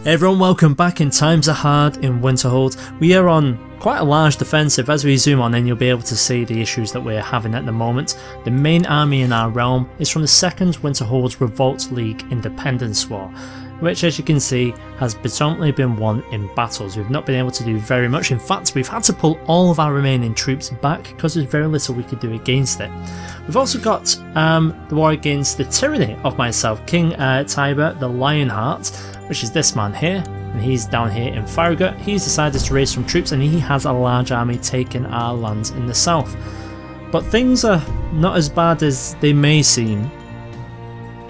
Hey everyone, welcome back in Times Are Hard in Winterhold. We are on quite a large defensive. As we zoom on in, you'll be able to see the issues that we're having at the moment. The main army in our realm is from the second Winterhold's Revolt League Independence War, which, as you can see, has predominantly been won in battles. We've not been able to do very much. In fact, we've had to pull all of our remaining troops back because there's very little we could do against it. We've also got the war against the tyranny of myself, King Tiber the Lionheart, which is this man here, and he's down here in Farragut. He's decided to raise some troops and he has a large army taking our lands in the south. But things are not as bad as they may seem,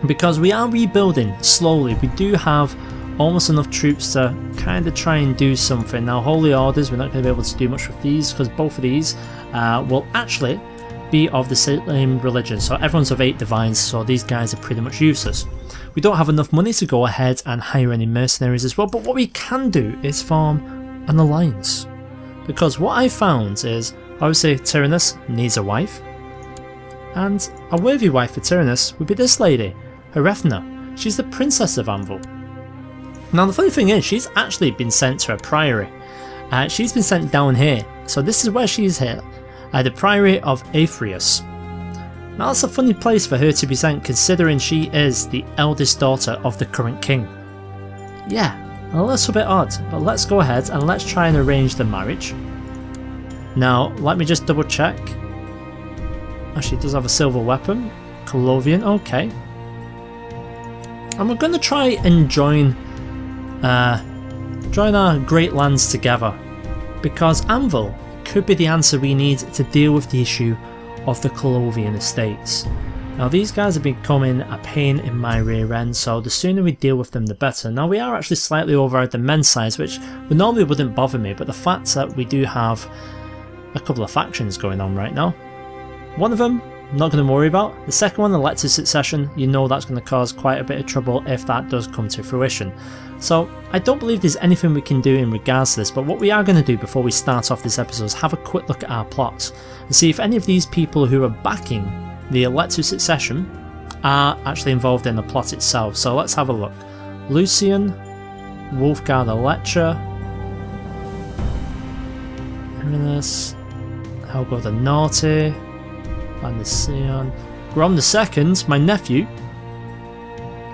because we are rebuilding slowly. We do have almost enough troops to kind of try and do something. Now, Holy Orders, we're not going to be able to do much with these because both of these will actually be of the same religion. So everyone's of 8 divines, so these guys are pretty much useless. We don't have enough money to go ahead and hire any mercenaries as well, but what we can do is form an alliance. Because what I found is, obviously Tyrannus needs a wife, and a worthy wife for Tyrannus would be this lady, Herethna. She's the Princess of Anvil. Now the funny thing is, she's actually been sent to a priory. She's been sent down here, so this is where she is here, the Priory of Aethrius. Now that's a funny place for her to be sent, considering she is the eldest daughter of the current king. Yeah, a little bit odd, but let's go ahead and let's try and arrange the marriage. Now, let me just double check. She does have a silver weapon. Colovian, okay. And we're going to try and join our great lands together, because Anvil could be the answer we need to deal with the issue of the Colovian estates. Now these guys are becoming a pain in my rear end, so the sooner we deal with them the better. Now we are actually slightly over our demand size, which normally wouldn't bother me, but the fact that we do have a couple of factions going on right now. One of them, not going to worry about. The second one, elective succession, you know that's going to cause quite a bit of trouble if that does come to fruition. So I don't believe there's anything we can do in regards to this, but what we are going to do before we start off this episode is have a quick look at our plots and see if any of these people who are backing the elective succession are actually involved in the plot itself. So let's have a look. Lucian, Wolfgar the Lecher, Irenaeus, Helgo the Naughty, and the Sion, Grom II, my nephew.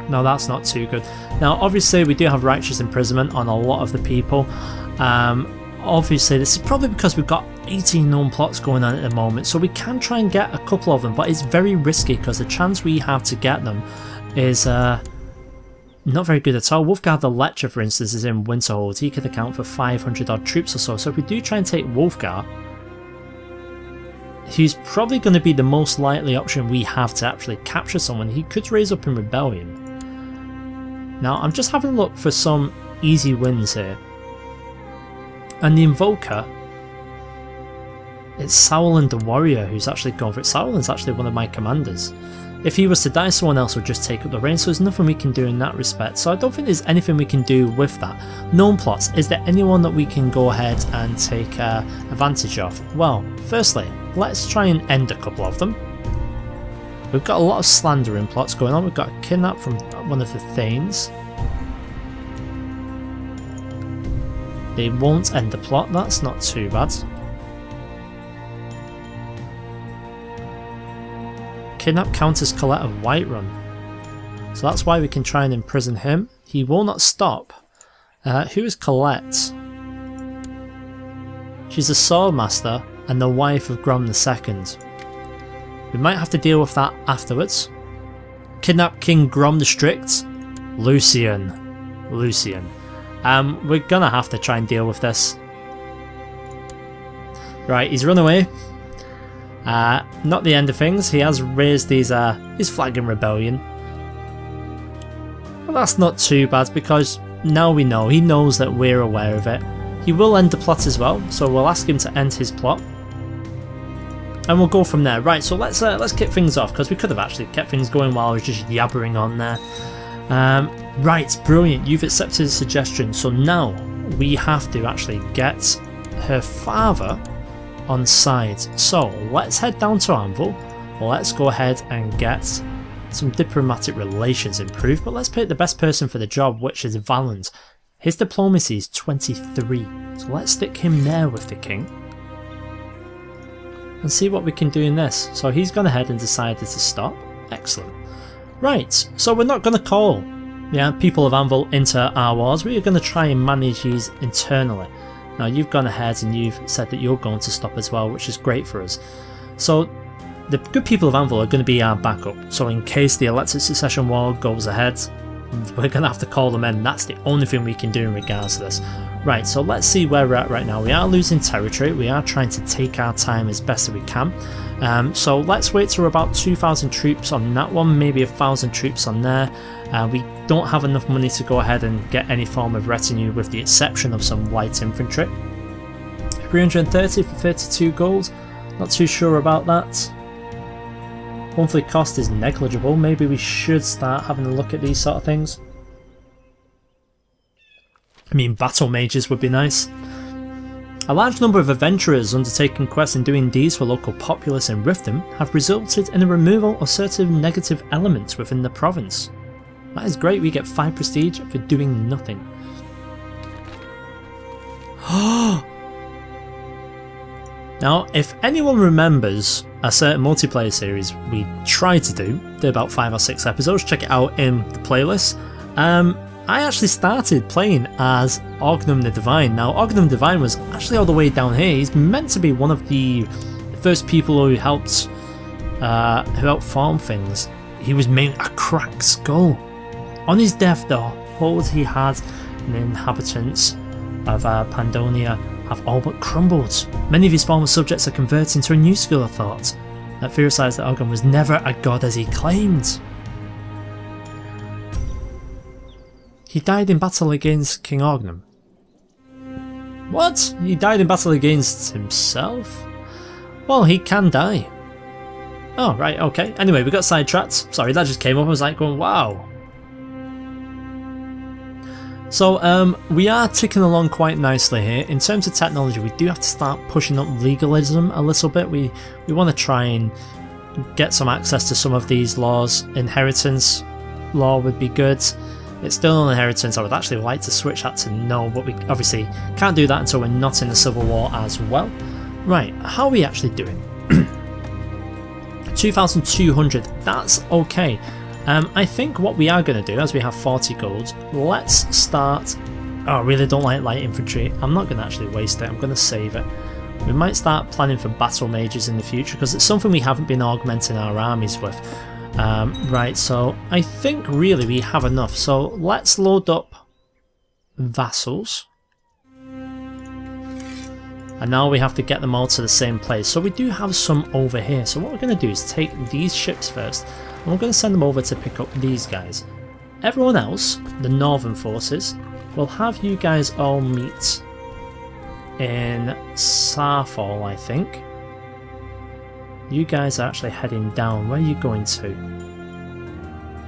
No, that's not too good. Now obviously we do have righteous imprisonment on a lot of the people. Obviously this is probably because we've got 18 known plots going on at the moment, so we can try and get a couple of them, but it's very risky because the chance we have to get them is not very good at all. Wolfgar the Lecher, for instance, is in Winterhold. He could account for 500 odd troops or so, so if we do try and take Wolfgar, he's probably going to be the most likely option we have to actually capture someone. He could raise up in rebellion. Now I'm just having a look for some easy wins here, and the Invoker, it's Sauerland the Warrior who's actually gone for it. Sauerland's actually one of my commanders. If he was to die, someone else would just take up the reign, so there's nothing we can do in that respect. So I don't think there's anything we can do with that. Known plots, is there anyone that we can go ahead and take advantage of? Well, firstly, let's try and end a couple of them. We've got a lot of slandering plots going on. We've got a kidnap from one of the Thanes. They won't end the plot, that's not too bad. Kidnap Countess Colette of Whiterun. So that's why we can try and imprison him. He will not stop. Who is Colette? She's a swordmaster and the wife of Grom II. We might have to deal with that afterwards. Kidnap King Grom the Strict. Lucian. We're gonna have to try and deal with this. Right, he's run away. Not the end of things. He has raised his flag in rebellion. But that's not too bad because now we know. He knows that we're aware of it. He will end the plot as well, so we'll ask him to end his plot. And we'll go from there. Right, so let's kick things off, because we could have actually kept things going while I was just yabbering on there. Right, brilliant. You've accepted the suggestion. So now we have to actually get her father on side. So let's head down to Anvil. let's go ahead and get some diplomatic relations improved, but let's pick the best person for the job, which is Valand. His diplomacy is 23, so let's stick him there with the king and see what we can do in this. So he's gone ahead and decided to stop. Excellent. Right, so we're not going to call people of Anvil into our wars. We are going to try and manage these internally. Now you've gone ahead and you've said that you're going to stop as well, which is great for us. So the good people of Anvil are going to be our backup. So in case the elected succession war goes ahead, we're going to have to call them in. That's the only thing we can do in regards to this. Right, so let's see where we're at right now. We are losing territory. We are trying to take our time as best as we can. So let's wait till we're about 2,000 troops on that one, maybe 1,000 troops on there. We don't have enough money to go ahead and get any form of retinue with the exception of some light infantry. 330 for 32 gold. Not too sure about that. Monthly cost is negligible. Maybe we should start having a look at these sort of things. I mean, battle mages would be nice. A large number of adventurers undertaking quests and doing deeds for local populace in Riften have resulted in the removal of certain negative elements within the province. That is great, we get 5 prestige for doing nothing. Now, if anyone remembers a certain multiplayer series we tried to do, did about 5 or 6 episodes, check it out in the playlist. I actually started playing as Ognum the Divine. Now, Ognum Divine was actually all the way down here. He's meant to be one of the first people who helped form things. He was made a cracked skull. On his death, the hold he had in the inhabitants of Pandonia have all but crumbled. Many of his former subjects are converting to a new school of thought that theorised that Ognum was never a god as he claimed. He died in battle against King Ognum. What? He died in battle against himself? Well, he can die. Oh, right, okay. Anyway, we got sidetracked. Sorry, that just came up. I was like going, wow. So, we are ticking along quite nicely here. In terms of technology, we do have to start pushing up legalism a little bit. We want to try and get some access to some of these laws. Inheritance law would be good. It's still an inheritance. I would actually like to switch that to no, but we obviously can't do that until we're not in the Civil War as well. Right, how are we actually doing? 2,200, that's okay. I think what we are going to do, as we have 40 gold, let's start... Oh, I really don't like light infantry. I'm not going to actually waste it, I'm going to save it. We might start planning for battle mages in the future, because it's something we haven't been augmenting our armies with. Right, so I think really we have enough, so let's load up vassals. And now we have to get them all to the same place. So we do have some over here, so what we're going to do is take these ships first, and we're going to send them over to pick up these guys. Everyone else, the northern forces, will have you guys all meet in Sarfall, I think. You guys are actually heading down. Where are you going to?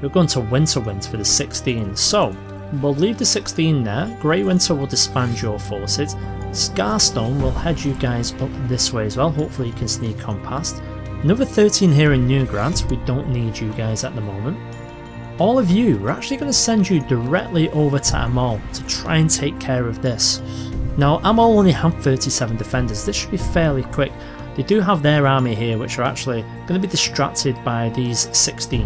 You're going to Winterwind for the 16. So, we'll leave the 16 there. Grey Winter will disband your forces. Scarstone will head you guys up this way as well. Hopefully you can sneak on past. Another 13 here in Newgrant. We don't need you guys at the moment. All of you, we're actually going to send you directly over to Amal to try and take care of this. Now, Amal only have 37 defenders. This should be fairly quick. They do have their army here, which are actually going to be distracted by these 16.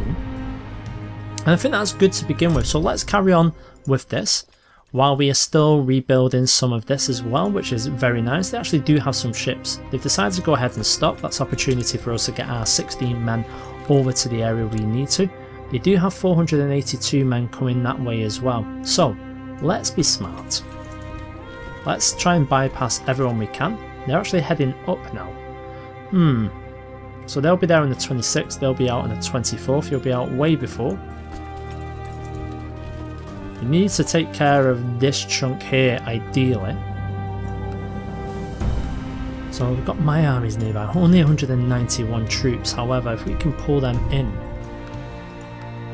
And I think that's good to begin with, so let's carry on with this while we are still rebuilding some of this as well, which is very nice. They actually do have some ships. They've decided to go ahead and stop. That's opportunity for us to get our 16 men over to the area we need to. They do have 482 men coming that way as well. So let's be smart. Let's try and bypass everyone we can. They're actually heading up now. So they'll be there on the 26th, they'll be out on the 24th, you'll be out way before. You need to take care of this chunk here, ideally. So we've got my armies nearby, only 191 troops, however if we can pull them in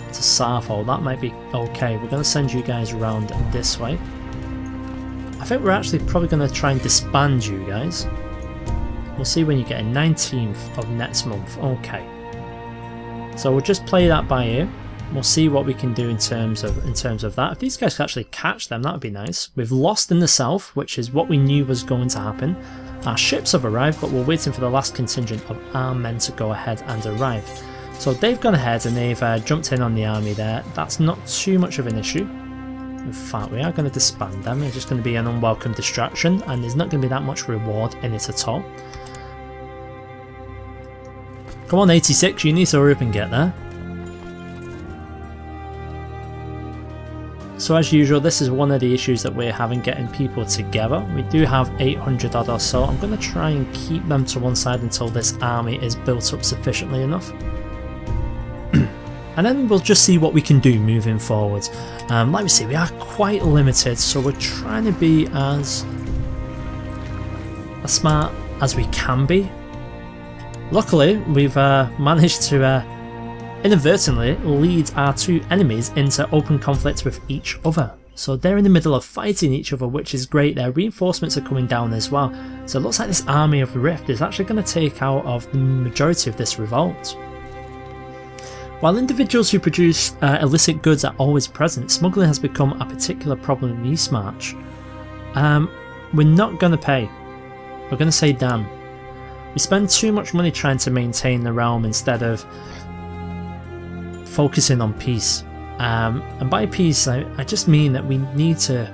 to Sarfall, that might be okay. We're going to send you guys around this way. I think we're actually probably going to try and disband you guys. We'll see when you get a 19th of next month. Okay. So we'll just play that by ear. We'll see what we can do in terms of that. If these guys can actually catch them, that would be nice. We've lost in the south, which is what we knew was going to happen. Our ships have arrived, but we're waiting for the last contingent of our men to go ahead and arrive. So they've gone ahead and they've jumped in on the army there. That's not too much of an issue. In fact, we are going to disband them. It's just going to be an unwelcome distraction, and there's not going to be that much reward in it at all. Come on, 86, you need to hurry up and get there. So as usual, this is one of the issues that we're having, getting people together. We do have 800 odd or so. I'm going to try and keep them to one side until this army is built up sufficiently enough. And then we'll just see what we can do moving forward. Like we say, we are quite limited, so we're trying to be as smart as we can be. Luckily, we've managed to inadvertently lead our two enemies into open conflict with each other. So they're in the middle of fighting each other, which is great. Their reinforcements are coming down as well. So it looks like this army of the Rift is actually going to take out of the majority of this revolt. While individuals who produce illicit goods are always present, smuggling has become a particular problem in Eastmarch. We're not going to pay. We're going to say damn. We spend too much money trying to maintain the realm instead of focusing on peace. And by peace, I just mean that we need to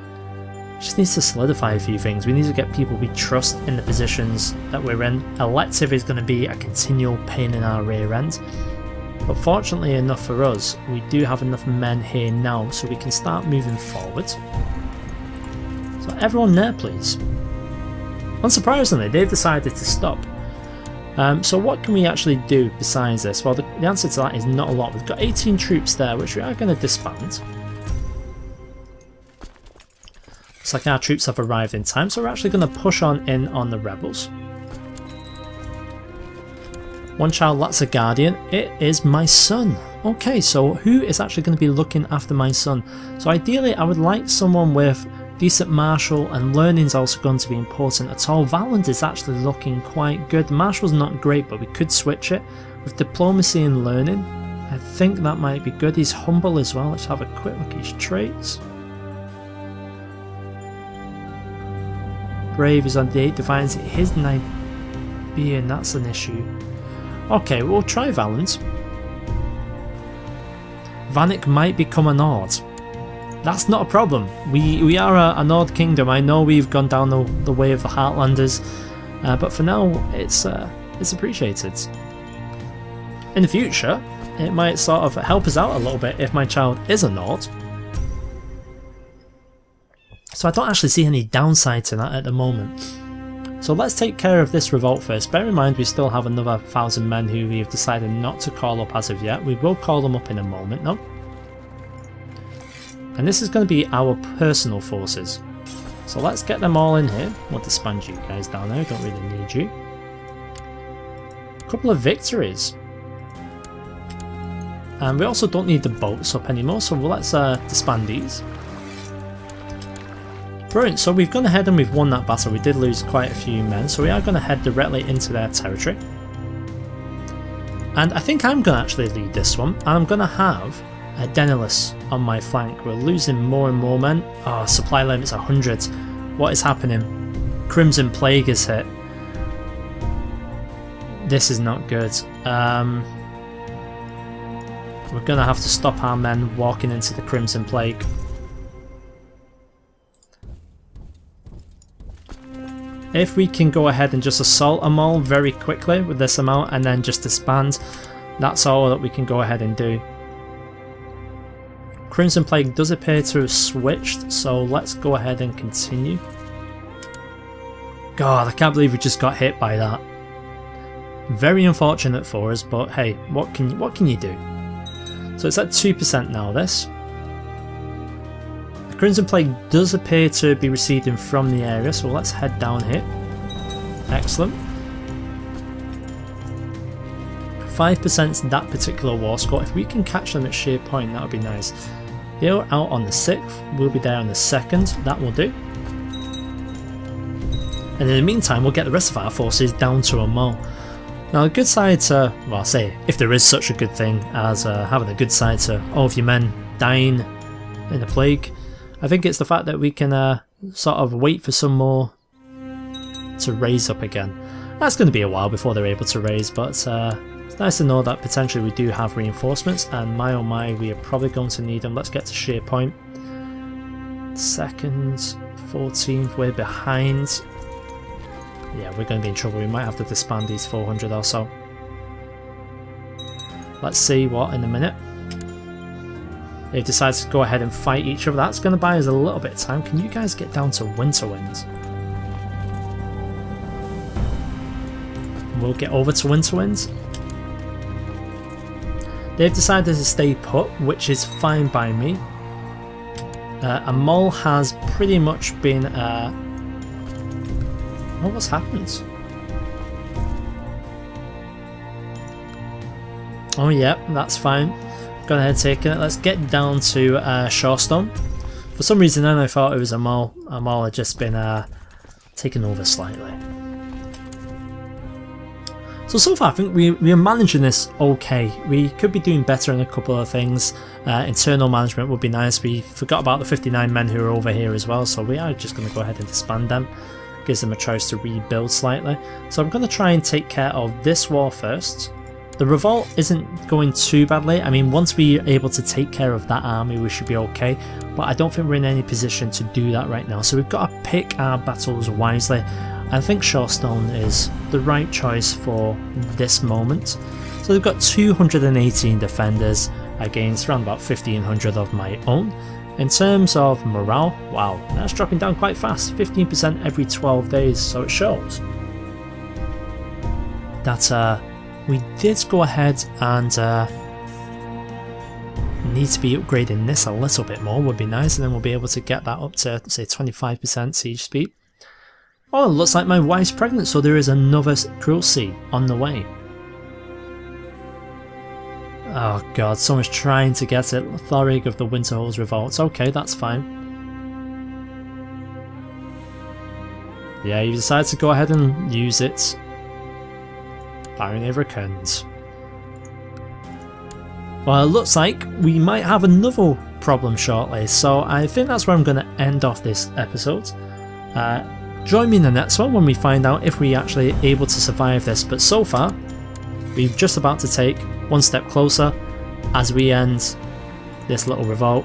solidify a few things. We need to get people we trust in the positions that we're in. Elective is going to be a continual pain in our rear end. But fortunately enough for us, we do have enough men here now so we can start moving forward. So everyone there, please. Unsurprisingly, they've decided to stop. So what can we actually do besides this? Well, the answer to that is not a lot. We've got 18 troops there, which we are going to disband. Looks like our troops have arrived in time, so we're actually going to push on in on the rebels. One child, that's a guardian. It is my son. Okay, so who is actually going to be looking after my son? So ideally, I would like someone with decent martial, and learning is also going to be important at all. Valent is actually looking quite good. Martial's not great, but we could switch it. With diplomacy and learning, I think that might be good. He's humble as well. Let's have a quick look at his traits. Brave is on the 8, Defiance. His being, that's an issue. Okay, we'll try Valent. Vanek might become a Nord. That's not a problem. We are a Nord kingdom. I know we've gone down the way of the Heartlanders, but for now it's appreciated. In the future, it might sort of help us out a little bit if my child is a Nord. So I don't actually see any downside to that at the moment. So let's take care of this revolt first. Bear in mind we still have another 1,000 men who we've decided not to call up as of yet. We will call them up in a moment though. And this is going to be our personal forces. So let's get them all in here. We'll disband you guys down there, we don't really need you. A couple of victories. And we also don't need the boats up anymore, so let's disband these. Brilliant, so we've gone ahead and we've won that battle. We did lose quite a few men, so we are going to head directly into their territory. And I think I'm going to actually lead this one, and I'm going to have Daenalus on my flank. We're losing more and more men. Oh, supply limit's 100. What is happening? Crimson Plague is hit. This is not good. We're going to have to stop our men walking into the Crimson Plague. If we can go ahead and just assault them all very quickly with this amount and then just disband, that's all that we can go ahead and do. Crimson Plague does appear to have switched, so let's go ahead and continue. God, I can't believe we just got hit by that. Very unfortunate for us, but hey, what can you do? So it's at 2% now, this. The Crimson Plague does appear to be receding from the area, so let's head down here. Excellent. 5% that particular war score. If we can catch them at sheer point, that would be nice. They're out on the 6th, we'll be there on the 2nd, that will do. And in the meantime, we'll get the rest of our forces down to a mall. Now a good side to, well I say, if there is such a good thing as having a good side to all of your men dying in the plague, I think it's the fact that we can sort of wait for some more to raise up again. That's going to be a while before they're able to raise, but it's nice to know that potentially we do have reinforcements, and my oh my, we are probably going to need them. Let's get to sheer point. 2nd, 14th, we're behind. Yeah, we're going to be in trouble. We might have to disband these 400 or so. Let's see what in a minute. They've decided to go ahead and fight each other. That's going to buy us a little bit of time. Can you guys get down to Winterwind? We'll get over to Winterwind. They've decided to stay put, which is fine by me. A mole has pretty much been... Oh, what's happened? Oh yeah, that's fine. Go ahead and take it. Let's get down to Shorestone. For some reason then I thought it was a mole. A mole had just been taken over slightly. So far I think we are managing this okay. We could be doing better in a couple of things. Internal management would be nice. We forgot about the 59 men who are over here as well, so we are just going to go ahead and disband them. Gives them a choice to rebuild slightly. So I'm going to try and take care of this war first. The revolt isn't going too badly. I mean, once we are able to take care of that army, we should be okay. But I don't think we're in any position to do that right now. So we've got to pick our battles wisely. I think Shorestone is the right choice for this moment. So they've got 218 defenders against around about 1500 of my own. In terms of morale, wow, that's dropping down quite fast, 15% every 12 days, so it shows that we did go ahead and need to be upgrading this a little bit more, would be nice, and then we'll be able to get that up to, say, 25% siege speed. Oh, it looks like my wife's pregnant, so there is another cruelty on the way. Oh god, someone's trying to get it. Thorig of the Winterhold's revolts. Okay, that's fine. Yeah, you decided to go ahead and use it. Baron returns. Well, it looks like we might have another problem shortly, so I think that's where I'm going to end off this episode. Join me in the next one when we find out if we're actually able to survive this, but so far, we're just about to take one step closer as we end this little revolt.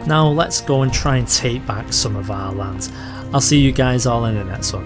Now let's go and try and take back some of our land. I'll see you guys all in the next one.